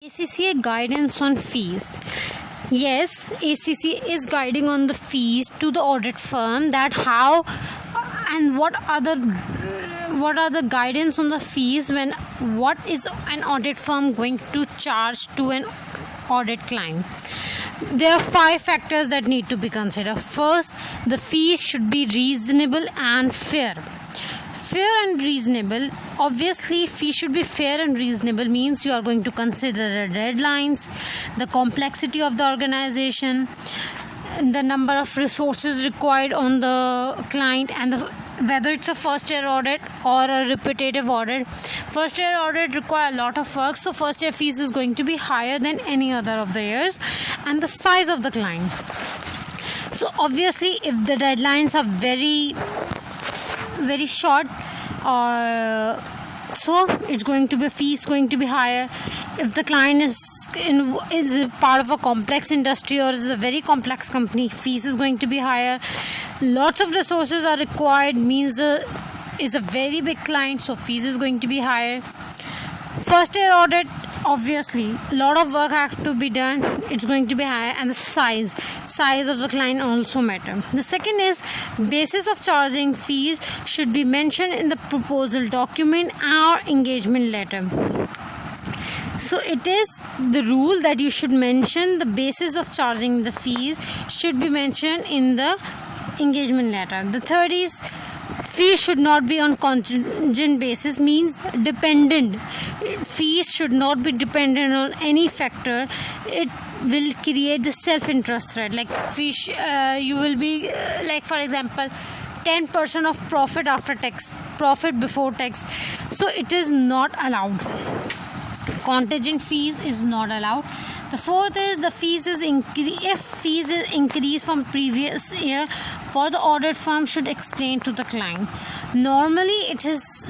ACCA guidance on fees. Yes, ACCA is guiding on the fees to the audit firm, that how and what are the guidance on the fees, when what is an audit firm going to charge to an audit client. There are 5 factors that need to be considered. First, the fees should be reasonable and fair. Fair and reasonable, obviously fee should be fair and reasonable means you are going to consider the deadlines, the complexity of the organization, the number of resources required on the client, and whether it's a first year audit or a repetitive audit. First year audit require a lot of work, so first year fees is going to be higher than any other of the years, and the size of the client. So obviously if the deadlines are very short, so it's going to be fees going to be higher. If the client is part of a complex industry or is a very complex company, fees is going to be higher. Lots of resources are required means is a very big client, so fees is going to be higher. First year audit, obviously a lot of work has to be done, it's going to be higher, and the size of the client also matter. The second is basis of charging fees should be mentioned in the proposal document or engagement letter. So it is the rule that you should mention the basis of charging the fees should be mentioned in the engagement letter. The third is fees should not be on contingent basis, means dependent. Fees should not be dependent on any factor. It will create the self-interest rate. Like fees, you will be like, for example, 10% of profit after tax, profit before tax. So it is not allowed. Contingent fees is not allowed. The fourth is the fees is if fees is increased from previous year, for the audit firm should explain to the client. Normally it is,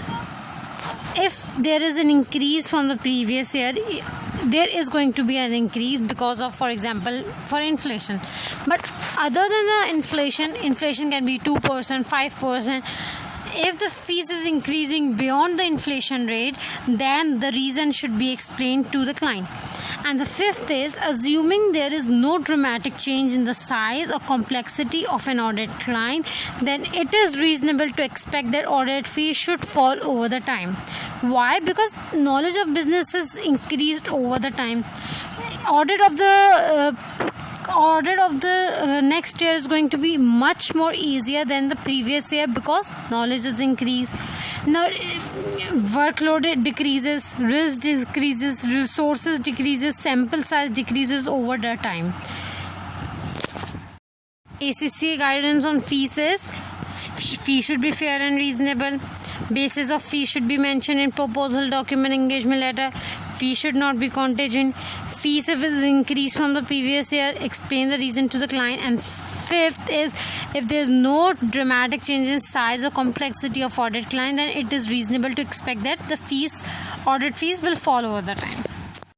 if there is an increase from the previous year, there is going to be an increase because of, for example, for inflation. But other than the inflation can be 2%, 5%. If the fees is increasing beyond the inflation rate, then the reason should be explained to the client. And the fifth is, assuming there is no dramatic change in the size or complexity of an audit client, then it is reasonable to expect that audit fees should fall over the time. Why? Because knowledge of business is increased over the time. Audit of the next year is going to be much more easier than the previous year because knowledge is increased. Now workload decreases, risk decreases, resources decreases, sample size decreases over the time. ACCA guidance on fees is fee should be fair and reasonable. Basis of fee should be mentioned in proposal document, engagement letter. Fee should not be contingent. Fees if it is increased from the previous year, explain the reason to the client. And fifth is, if there is no dramatic change in size or complexity of audit client, then it is reasonable to expect that the audit fees will fall over the time.